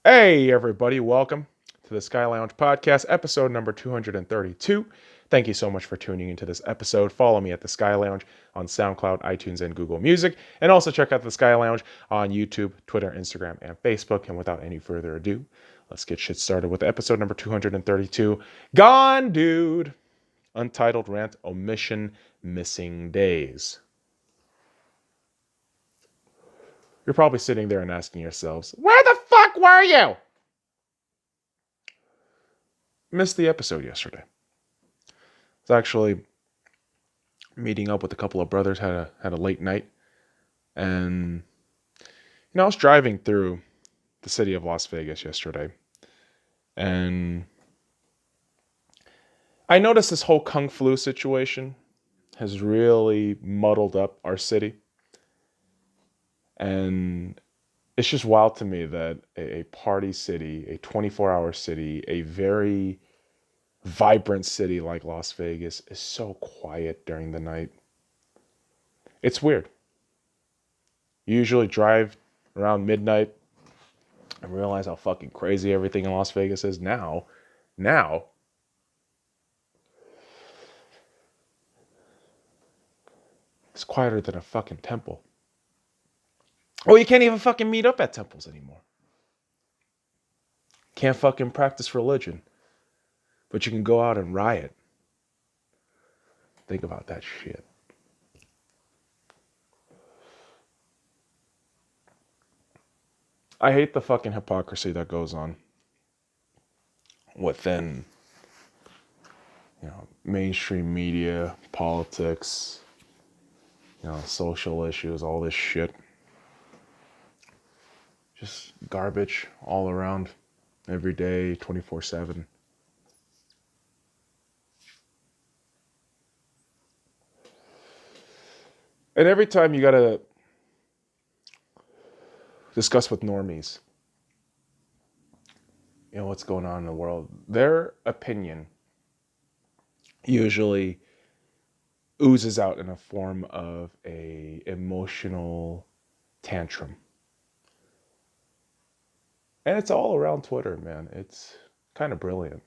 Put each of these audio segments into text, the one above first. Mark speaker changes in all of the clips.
Speaker 1: Hey, everybody, welcome to the Sky Lounge podcast, episode number 232. Thank you so much for tuning into this episode. Follow me at the Sky Lounge on SoundCloud, iTunes, and Google Music. And also check out the Sky Lounge on YouTube, Twitter, Instagram, and Facebook. And without any further ado, let's get shit started with episode number 232. Gone, dude! Untitled Rant Omission Missing Days. You're probably sitting there and asking yourselves, where the fuck were you? Missed the episode yesterday. It's actually meeting up with a couple of brothers, had a late night, and I was driving through the city of Las Vegas yesterday, and I noticed this whole Kung Flu situation has really muddled up our city, and it's just wild to me that a party city, a 24-hour city, a very vibrant city like Las Vegas is so quiet during the night. It's weird. You usually drive around midnight and realize how fucking crazy everything in Las Vegas is now it's quieter than a fucking temple. Oh, you can't even fucking meet up at temples anymore. Can't fucking practice religion, but you can go out and riot. Think about that shit. I hate the fucking hypocrisy that goes on within, mainstream media, politics, social issues, all this shit. Just garbage all around, every day, 24/7. And every time you gotta discuss with normies, what's going on in the world, their opinion usually oozes out in a form of a emotional tantrum. And it's all around Twitter, man. It's kind of brilliant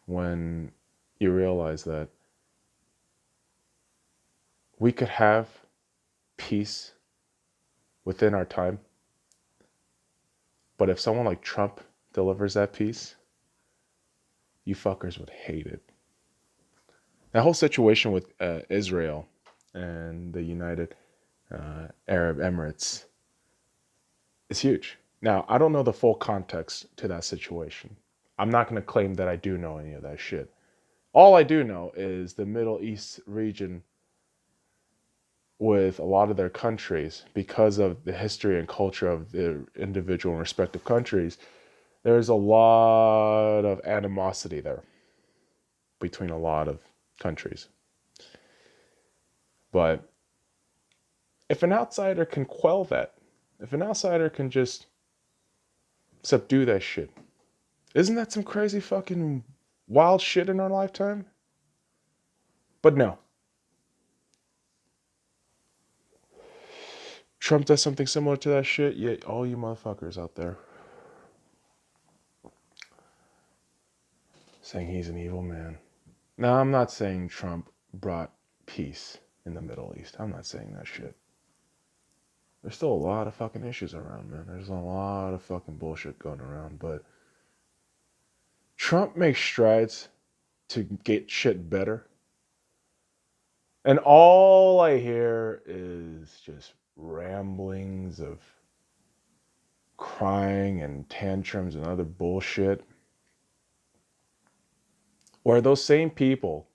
Speaker 1: when you realize that we could have peace within our time, but if someone like Trump delivers that peace, you fuckers would hate it. That whole situation with Israel and the United Arab Emirates is huge. Now, I don't know the full context to that situation. I'm not going to claim that I do know any of that shit. All I do know is the Middle East region, with a lot of their countries, because of the history and culture of the individual and respective countries, there's a lot of animosity there between a lot of countries. But if an outsider can quell that, if an outsider can just subdue that shit, isn't that some crazy fucking wild shit in our lifetime? But no. Trump does something similar to that shit, yet all you motherfuckers out there saying he's an evil man. Now, I'm not saying Trump brought peace in the Middle East. I'm not saying that shit. There's still a lot of fucking issues around, man. There's a lot of fucking bullshit going around, but Trump makes strides to get shit better. And all I hear is just ramblings of crying and tantrums and other bullshit. Where those same people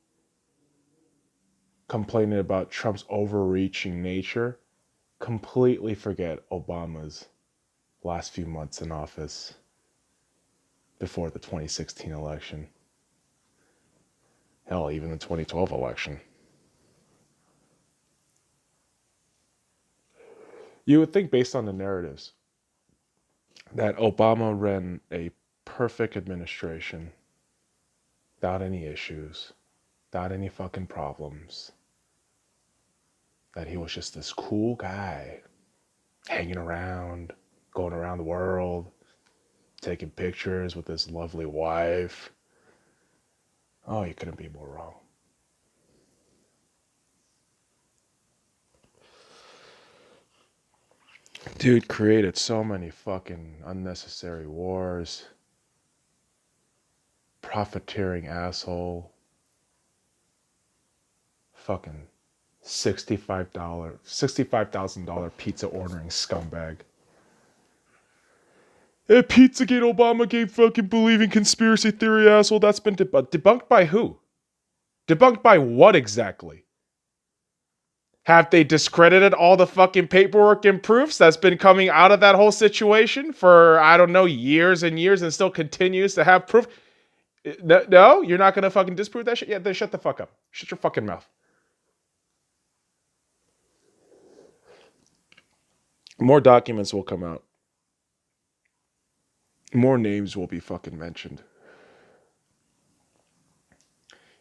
Speaker 1: complaining about Trump's overreaching nature completely forget Obama's last few months in office before the 2016 election. Hell, even the 2012 election. You would think, based on the narratives, that Obama ran a perfect administration without any issues, without any fucking problems, that he was just this cool guy hanging around, going around the world, taking pictures with his lovely wife. Oh, you couldn't be more wrong. Dude created so many fucking unnecessary wars. Profiteering asshole. Fucking $65,000 pizza ordering scumbag. Hey, Pizzagate, Obamagate, fucking believing conspiracy theory asshole. That's been debunked by who? Debunked by what exactly? Have they discredited all the fucking paperwork and proofs that's been coming out of that whole situation for, I don't know, years and years and still continues to have proof? No, you're not going to fucking disprove that shit? Yeah, then shut the fuck up. Shut your fucking mouth. More documents will come out. More names will be fucking mentioned.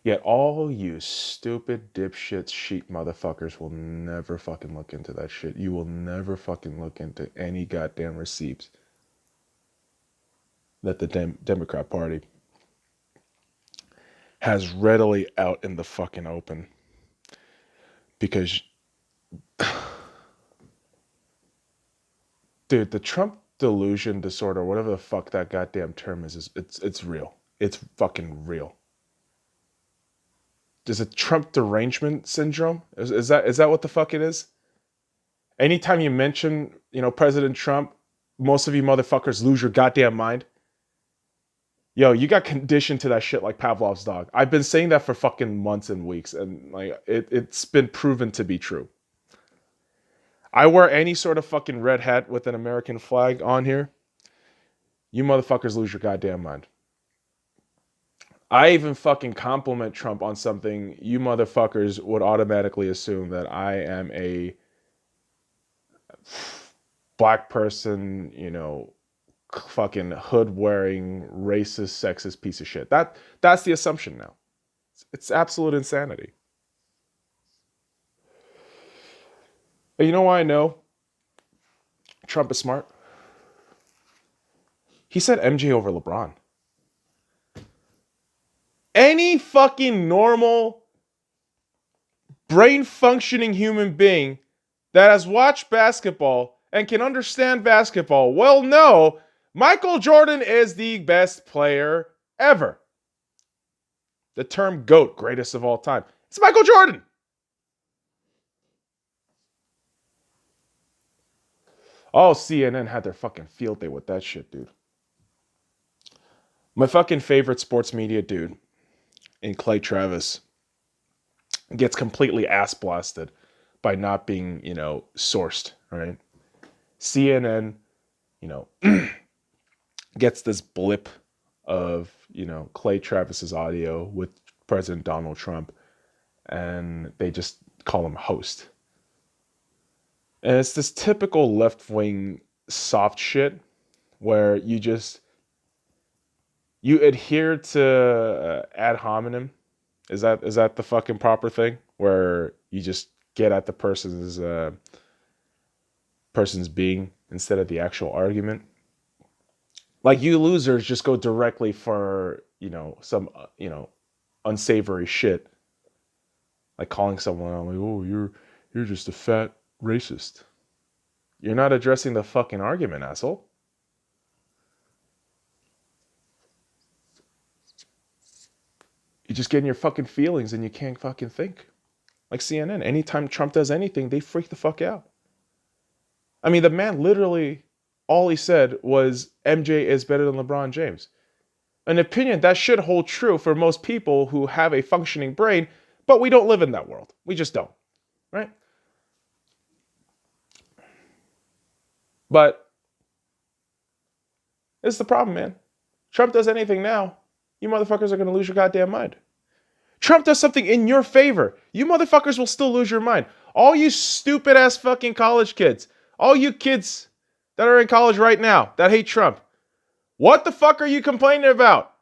Speaker 1: Yet all you stupid dipshit sheep motherfuckers will never fucking look into that shit. You will never fucking look into any goddamn receipts that the Democrat Party has readily out in the fucking open. Because, dude, the Trump delusion disorder, whatever the fuck that goddamn term is it's real. It's fucking real. Is it Trump derangement syndrome? Is that what the fuck it is? Anytime you mention, President Trump, most of you motherfuckers lose your goddamn mind. Yo, you got conditioned to that shit like Pavlov's dog. I've been saying that for fucking months and weeks, and like it's been proven to be true. I wear any sort of fucking red hat with an American flag on here. You motherfuckers lose your goddamn mind. I even fucking compliment Trump on something. You motherfuckers would automatically assume that I am a black person, fucking hood-wearing, racist, sexist piece of shit. That's the assumption now. It's absolute insanity. And you know why I know Trump is smart? He said MJ over LeBron. Any fucking normal, brain-functioning human being that has watched basketball and can understand basketball will know Michael Jordan is the best player ever. The term GOAT, greatest of all time. It's Michael Jordan. Oh, CNN had their fucking field day with that shit, dude. My fucking favorite sports media dude in Clay Travis gets completely ass blasted by not being, sourced, right? CNN, gets this blip of, Clay Travis's audio with President Donald Trump, and they just call him host. And it's this typical left-wing soft shit where you adhere to ad hominem. Is that the fucking proper thing? Where you just get at the person's being instead of the actual argument. Like you losers just go directly for, some, unsavory shit. Like calling someone like, oh, you're just a fat racist. You're not addressing the fucking argument, asshole. You just get in your fucking feelings and you can't fucking think. Like CNN, anytime Trump does anything, they freak the fuck out. I mean, the man literally, all he said was MJ is better than LeBron James. An opinion that should hold true for most people who have a functioning brain, but we don't live in that world. We just don't, right? But it's the problem, man. Trump does anything now, you motherfuckers are going to lose your goddamn mind. Trump does something in your favor, you motherfuckers will still lose your mind. All you stupid ass fucking college kids, all you kids that are in college right now that hate Trump, what the fuck are you complaining about?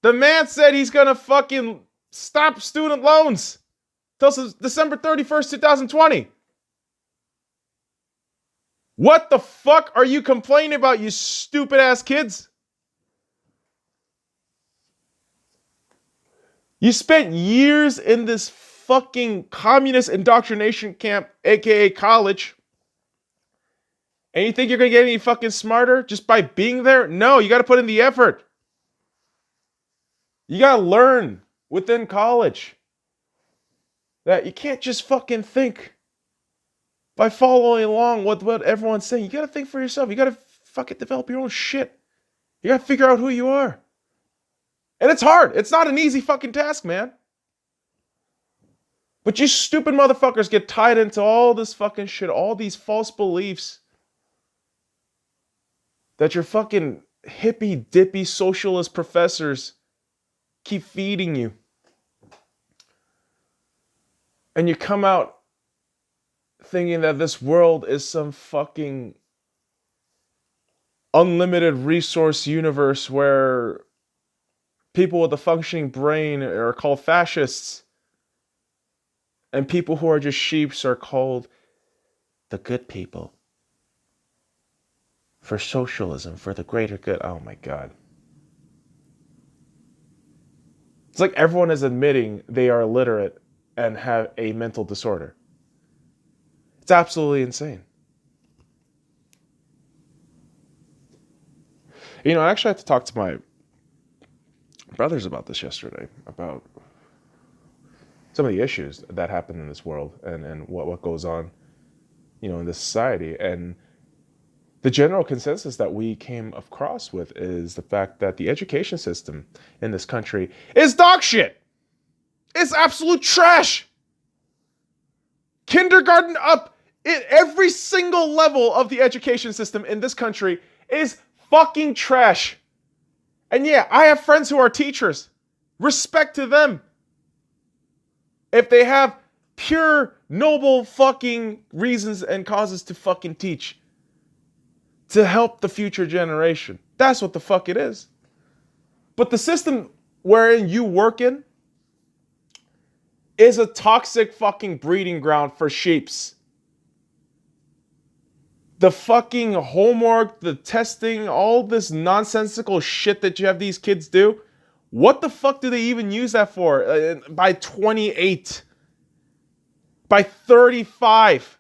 Speaker 1: The man said he's going to fucking stop student loans till December 31st, 2020. What the fuck are you complaining about, you stupid ass kids? You spent years in this fucking communist indoctrination camp, aka college, and you think you're gonna get any fucking smarter just by being there? No, you gotta put in the effort. You gotta learn within college that you can't just fucking think by following along with what everyone's saying. You gotta think for yourself. You gotta fucking develop your own shit. You gotta figure out who you are. And it's hard. It's not an easy fucking task, man. But you stupid motherfuckers get tied into all this fucking shit, all these false beliefs that your fucking hippy dippy socialist professors keep feeding you. And you come out thinking that this world is some fucking unlimited resource universe where people with a functioning brain are called fascists and people who are just sheeps are called the good people. For socialism, for the greater good. Oh my God. It's like everyone is admitting they are illiterate and have a mental disorder. It's absolutely insane. You know, I actually had to talk to my brothers about this yesterday, about some of the issues that happen in this world and what goes on, you know, in this society. And the general consensus that we came across with is the fact that the education system in this country is dog shit. It's absolute trash. Kindergarten up, every single level of the education system in this country is fucking trash. And yeah, I have friends who are teachers. Respect to them. If they have pure, noble fucking reasons and causes to fucking teach. To help the future generation. That's what the fuck it is. But the system wherein you work in is a toxic fucking breeding ground for sheeps. The fucking homework, the testing, all this nonsensical shit that you have these kids do. What the fuck do they even use that for? By 28, by 35,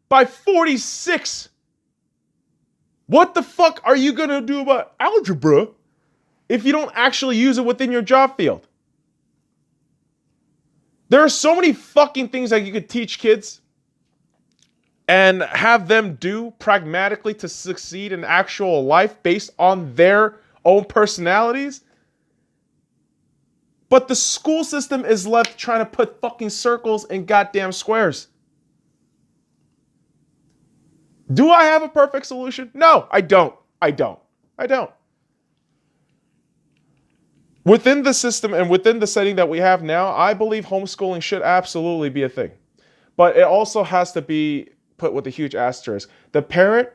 Speaker 1: by 46. What the fuck are you gonna do about algebra if you don't actually use it within your job field? There are so many fucking things that you could teach kids and have them do pragmatically to succeed in actual life based on their own personalities. But the school system is left trying to put fucking circles in goddamn squares. Do I have a perfect solution? No, I don't. Within the system and within the setting that we have now, I believe homeschooling should absolutely be a thing. But it also has to be put with a huge asterisk. The parent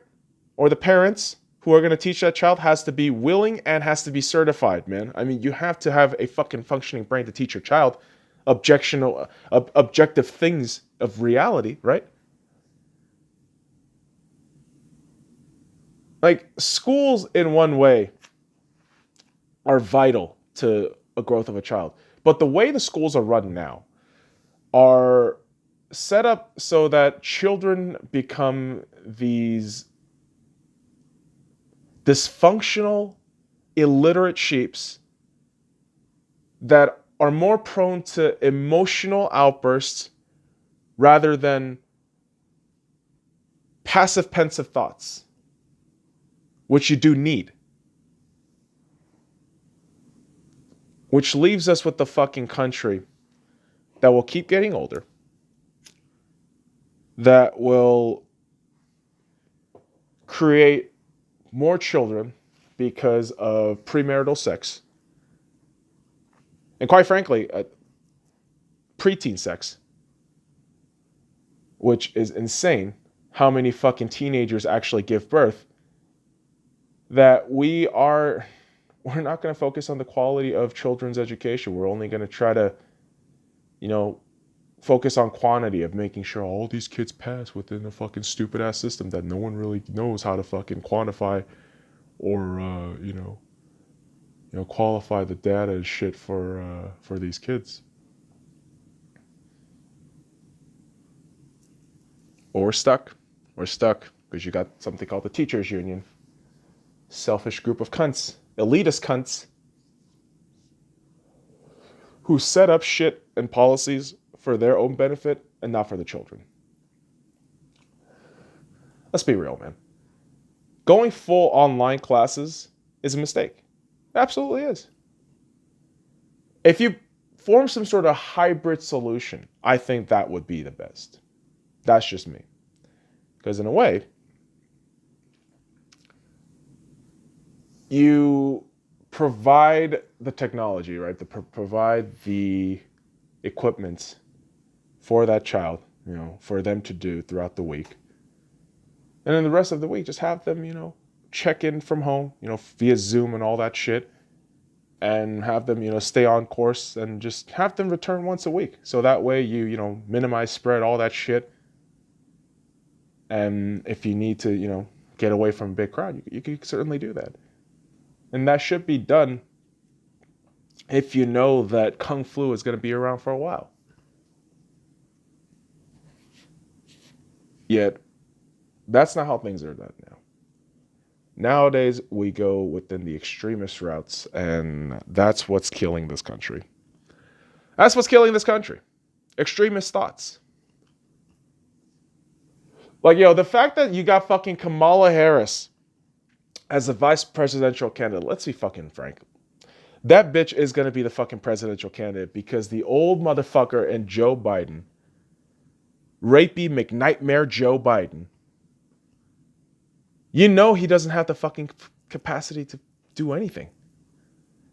Speaker 1: or the parents who are going to teach that child has to be willing and has to be certified, man. I mean, you have to have a fucking functioning brain to teach your child objective things of reality, right? Like, schools in one way are vital to a growth of a child. But the way the schools are run now are set up so that children become these dysfunctional, illiterate sheeps that are more prone to emotional outbursts rather than passive, pensive thoughts, which you do need. Which leaves us with the fucking country that will keep getting older, that will create more children because of premarital sex, and quite frankly, preteen sex, which is insane how many fucking teenagers actually give birth, that we're not going to focus on the quality of children's education. We're only going to try to, focus on quantity of making sure all these kids pass within a fucking stupid ass system that no one really knows how to fucking quantify or qualify the data and shit for these kids. Or we're stuck. We're stuck because you got something called the teachers union. Selfish group of cunts, elitist cunts, who set up shit and policies for their own benefit and not for the children. Let's be real, man. Going full online classes is a mistake. It absolutely is. If you form some sort of hybrid solution, I think that would be the best. That's just me. Because in a way, you provide the technology, right? Provide the equipment for that child, for them to do throughout the week. And then the rest of the week, just have them, check in from home, via Zoom and all that shit. And have them, stay on course and just have them return once a week. So that way you minimize spread, all that shit. And if you need to, get away from a big crowd, you can certainly do that. And that should be done if you know that Kung Flu is going to be around for a while. Yet, that's not how things are done now. Nowadays, we go within the extremist routes, and that's what's killing this country. That's what's killing this country. Extremist thoughts. Like, the fact that you got fucking Kamala Harris as a vice presidential candidate, let's be fucking frank. That bitch is going to be the fucking presidential candidate because the old motherfucker and Joe Biden, rapey McNightmare Joe Biden, he doesn't have the fucking capacity to do anything.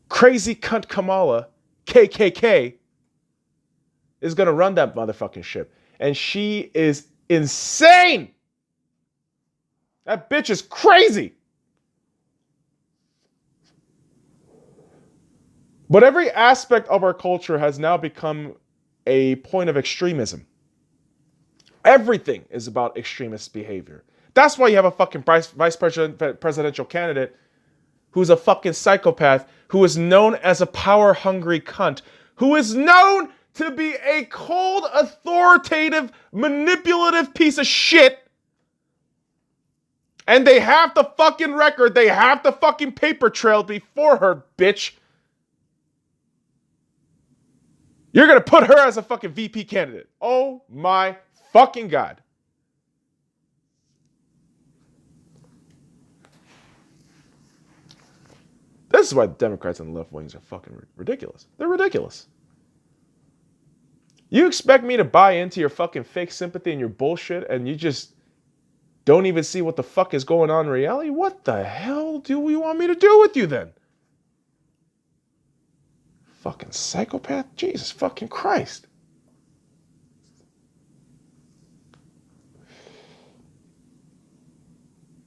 Speaker 1: Crazy cunt Kamala, KKK, is going to run that motherfucking ship. And she is insane. That bitch is crazy. But every aspect of our culture has now become a point of extremism. Everything is about extremist behavior. That's why you have a fucking vice presidential candidate who's a fucking psychopath, who is known as a power-hungry cunt, who is known to be a cold, authoritative, manipulative piece of shit. And they have the fucking record, they have the fucking paper trail before her, bitch. You're going to put her as a fucking VP candidate. Oh my fucking God. This is why the Democrats and the left wings are fucking ridiculous. They're ridiculous. You expect me to buy into your fucking fake sympathy and your bullshit, and you just don't even see what the fuck is going on in reality? What the hell do you want me to do with you then? Fucking psychopath? Jesus fucking Christ.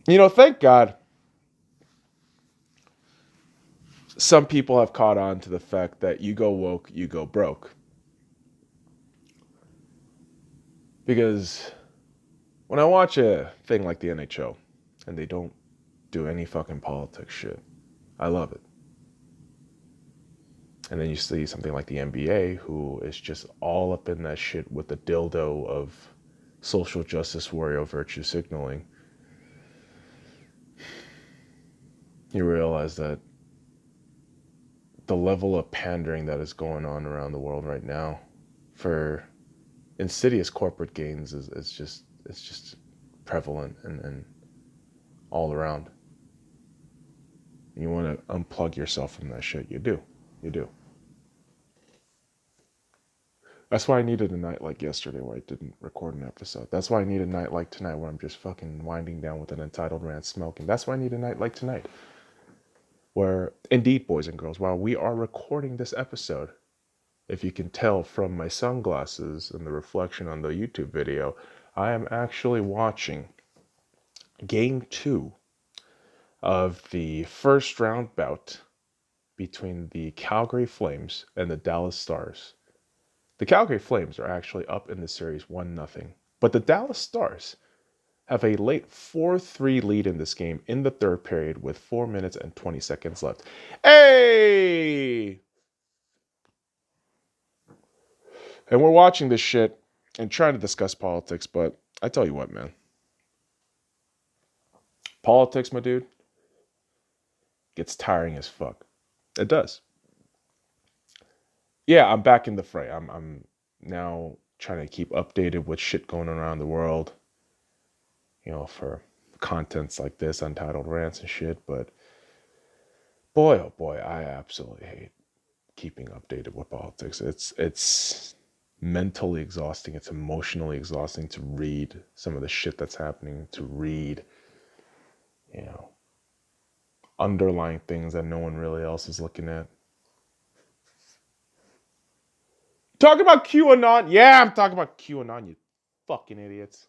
Speaker 1: Thank God some people have caught on to the fact that you go woke, you go broke. Because when I watch a thing like the NHL and they don't do any fucking politics shit, I love it. And then you see something like the NBA, who is just all up in that shit with the dildo of social justice warrior virtue signaling. You realize that the level of pandering that is going on around the world right now for insidious corporate gains is just prevalent and all around. And you want to unplug yourself from that shit. You do. That's why I needed a night like yesterday where I didn't record an episode. That's why I need a night like tonight where I'm just fucking winding down with an entitled rant smoking. That's why I need a night like tonight where, indeed, boys and girls, while we are recording this episode, if you can tell from my sunglasses and the reflection on the YouTube video, I am actually watching Game 2 of the first round bout between the Calgary Flames and the Dallas Stars. The Calgary Flames are actually up in the series 1-0, but the Dallas Stars have a late 4-3 lead in this game in the third period with 4 minutes and 20 seconds left. Hey! And we're watching this shit and trying to discuss politics, but I tell you what, man. Politics, my dude, gets tiring as fuck. It does. Yeah, I'm back in the fray. I'm now trying to keep updated with shit going on around the world, for contents like this, Untitled Rants and shit. But boy, oh boy, I absolutely hate keeping updated with politics. It's mentally exhausting. It's emotionally exhausting to read some of the shit that's happening, to read, underlying things that no one really else is looking at. Talk about QAnon. Yeah, I'm talking about QAnon, you fucking idiots.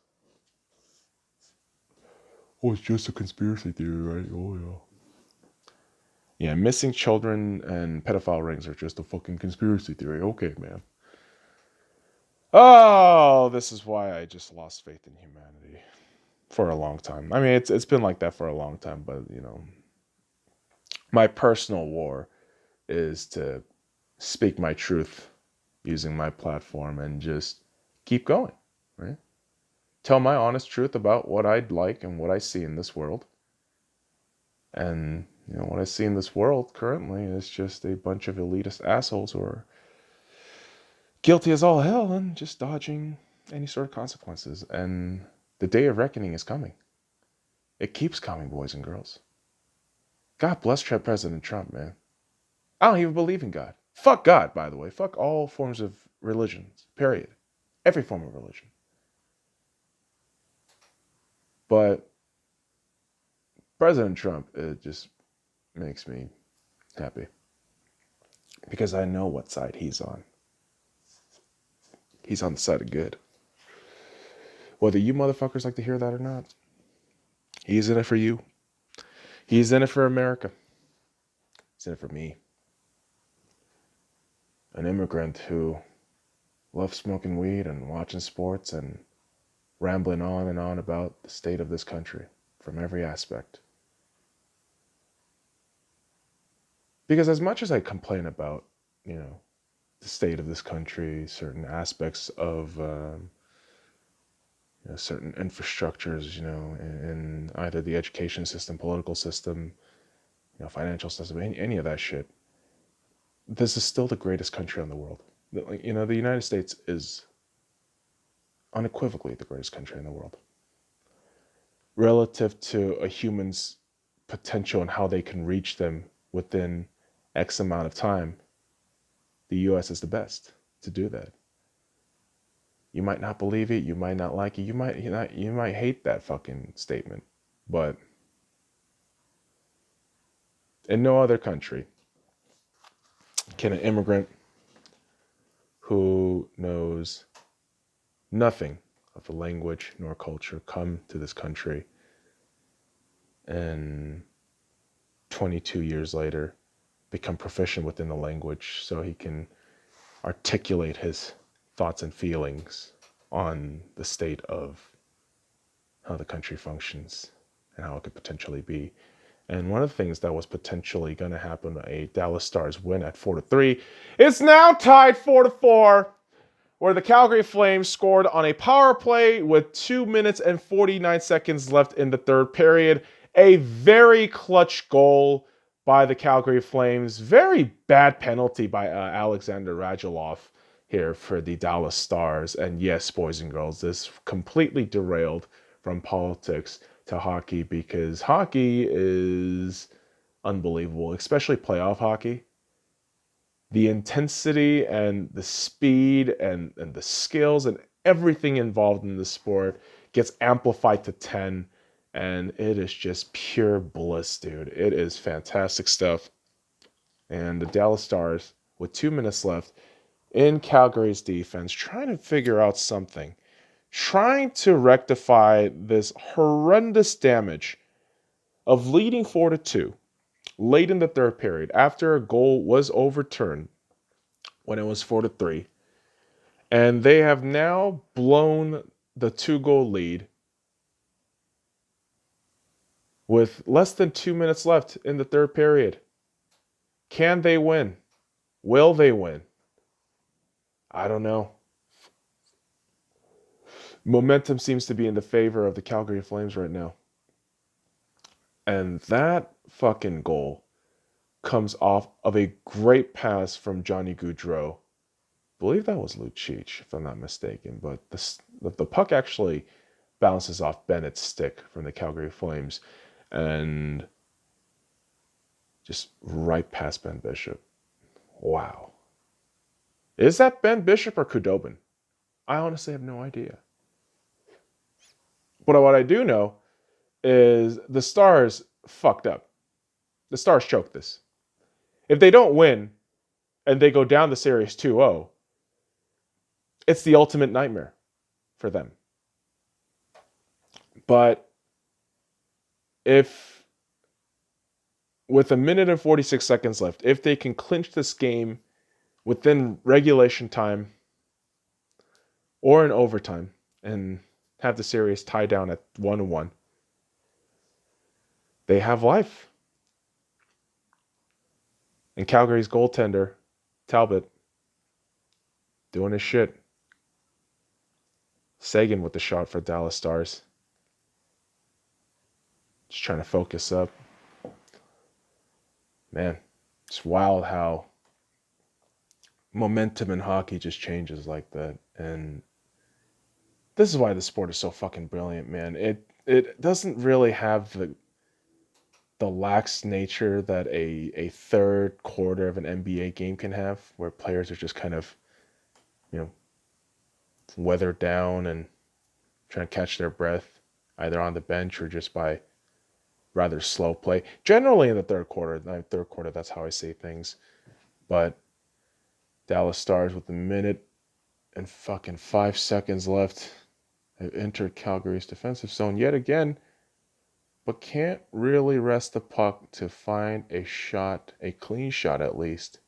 Speaker 1: Oh, it's just a conspiracy theory, right? Oh, yeah. Yeah, missing children and pedophile rings are just a fucking conspiracy theory. Okay, man. Oh, this is why I just lost faith in humanity for a long time. I mean, it's been like that for a long time, but, my personal war is to speak my truth using my platform and just keep going, right? Tell my honest truth about what I'd like and what I see in this world. And, what I see in this world currently is just a bunch of elitist assholes who are guilty as all hell and just dodging any sort of consequences. And the day of reckoning is coming. It keeps coming, boys and girls. God bless President Trump, man. I don't even believe in God. Fuck God, by the way. Fuck all forms of religions, period. Every form of religion. But President Trump, it just makes me happy. Because I know what side he's on. He's on the side of good. Whether you motherfuckers like to hear that or not, he's in it for you. He's in it for America. He's in it for me. An immigrant who loves smoking weed and watching sports and rambling on and on about the state of this country from every aspect. Because as much as I complain about, the state of this country, certain aspects of certain infrastructures, in either the education system, political system, financial system, any of that shit, this is still the greatest country in the world. The United States is unequivocally the greatest country in the world. Relative to a human's potential and how they can reach them within X amount of time, the US is the best to do that. You might not believe it, you might not like it, you might hate that fucking statement, but in no other country can an immigrant who knows nothing of the language nor culture come to this country and 22 years later become proficient within the language so he can articulate his thoughts and feelings on the state of how the country functions and how it could potentially be. And one of the things that was potentially going to happen, a Dallas Stars win at 4-3, it's now tied 4-4, where the Calgary Flames scored on a power play with 2 minutes and 49 seconds left in the third period. A very clutch goal by the Calgary Flames. Very bad penalty by Alexander Radulov here for the Dallas Stars. And yes, boys and girls, this completely derailed from politics to hockey, because hockey is unbelievable, especially playoff hockey. The intensity and the speed and the skills and everything involved in the sport gets amplified to 10, and it is just pure bliss, dude. It is fantastic stuff. And the Dallas Stars, with 2 minutes left in Calgary's defense, trying to figure out something, trying to rectify this horrendous damage of leading 4-2 late in the third period after a goal was overturned when it was 4-3. And they have now blown the 2-goal lead with less than 2 minutes left in the third period. Can they win? Will they win? I don't know. Momentum seems to be in the favor of the Calgary Flames right now. And that fucking goal comes off of a great pass from Johnny Gaudreau. I believe that was Lucic, if I'm not mistaken. But the puck actually bounces off Bennett's stick from the Calgary Flames and just right past Ben Bishop. Wow. Is that Ben Bishop or Khudobin? I honestly have no idea. But what I do know is the Stars fucked up. The Stars choked this. If they don't win and they go down the series 2-0, it's the ultimate nightmare for them. But if, with a minute and 46 seconds left, if they can clinch this game within regulation time or in overtime and have the series tie down at 1-1, they have life. And Calgary's goaltender, Talbot, doing his shit. Sagan with the shot for Dallas Stars. Just trying to focus up. Man, it's wild how momentum in hockey just changes like that. And this is why the sport is so fucking brilliant, man. It doesn't really have the lax nature that a third quarter of an NBA game can have, where players are just kind of, weathered down and trying to catch their breath, either on the bench or just by rather slow play. Generally in the third quarter, that's how I say things. But Dallas Stars with a minute and fucking 5 seconds left have entered Calgary's defensive zone yet again, but can't really rest the puck to find a shot, a clean shot at least,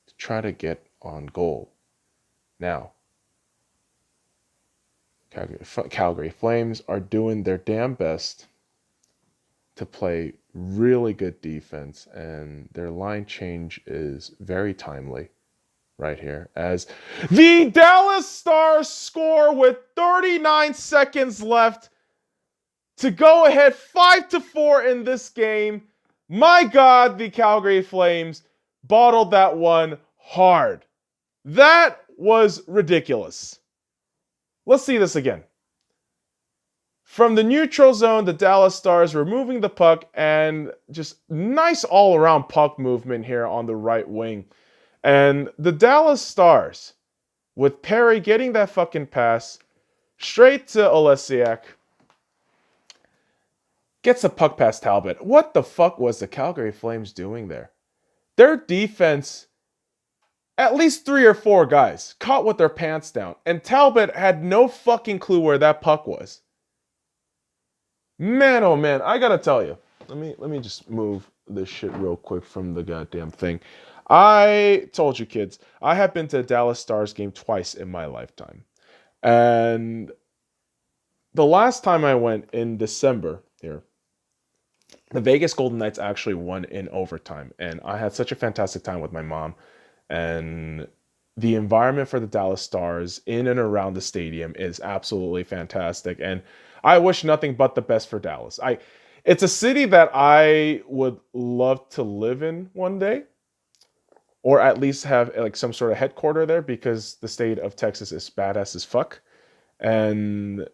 Speaker 1: to try to get on goal. Now, Calgary Flames are doing their damn best to play really good defense, and their line change is very timely right here, as the Dallas Stars score with 39 seconds left to go ahead 5-4 in this game. My God, the Calgary Flames bottled that one hard. That was ridiculous. Let's see this again. From the neutral zone, the Dallas Stars removing the puck, and just nice all-around puck movement here on the right wing. And the Dallas Stars, with Perry getting that fucking pass straight to Olesiak, gets a puck past Talbot. What the fuck was the Calgary Flames doing there? Their defense, at least 3 or 4 guys, caught with their pants down, and Talbot had no fucking clue where that puck was. Man, oh man, I gotta tell you. Let me just move this shit real quick from the goddamn thing. I told you, kids, I have been to a Dallas Stars game twice in my lifetime. And the last time I went in December here, the Vegas Golden Knights actually won in overtime. And I had such a fantastic time with my mom. And the environment for the Dallas Stars in and around the stadium is absolutely fantastic. And I wish nothing but the best for Dallas. It's a city that I would love to live in one day, or at least have like some sort of headquarter there, because the state of Texas is badass as fuck. And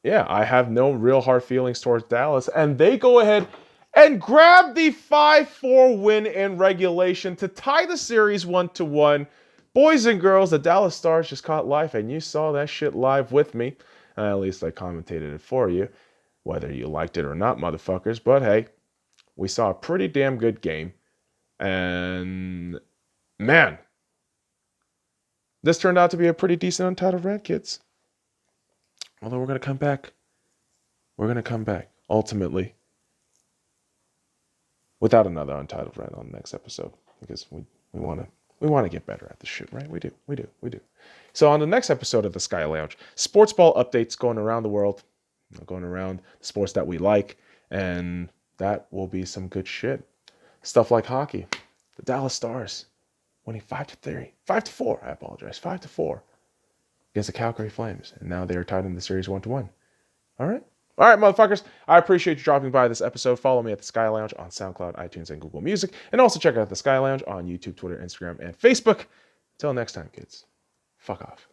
Speaker 1: yeah, I have no real hard feelings towards Dallas. And they go ahead and grab the 5-4 win in regulation to tie the series 1-1. Boys and girls, the Dallas Stars just caught life, and you saw that shit live with me. At least I commentated it for you, whether you liked it or not, motherfuckers. But hey, we saw a pretty damn good game. And man, this turned out to be a pretty decent Untitled Rant, kids. Although we're going to come back. We're going to come back, ultimately, without another Untitled Rant on the next episode, because we want to We want to get better at this shit, right? We do. So on the next episode of the Sky Lounge, sports ball updates going around the world, going around the sports that we like, and that will be some good shit. Stuff like hockey. The Dallas Stars winning 5-3, 5-4. I apologize, 5-4 against the Calgary Flames, and now they are tied in the series 1-1. All right, motherfuckers. I appreciate you dropping by this episode. Follow me at the Sky Lounge on SoundCloud, iTunes, and Google Music, and also check out the Sky Lounge on YouTube, Twitter, Instagram, and Facebook. Until next time, kids. Fuck off.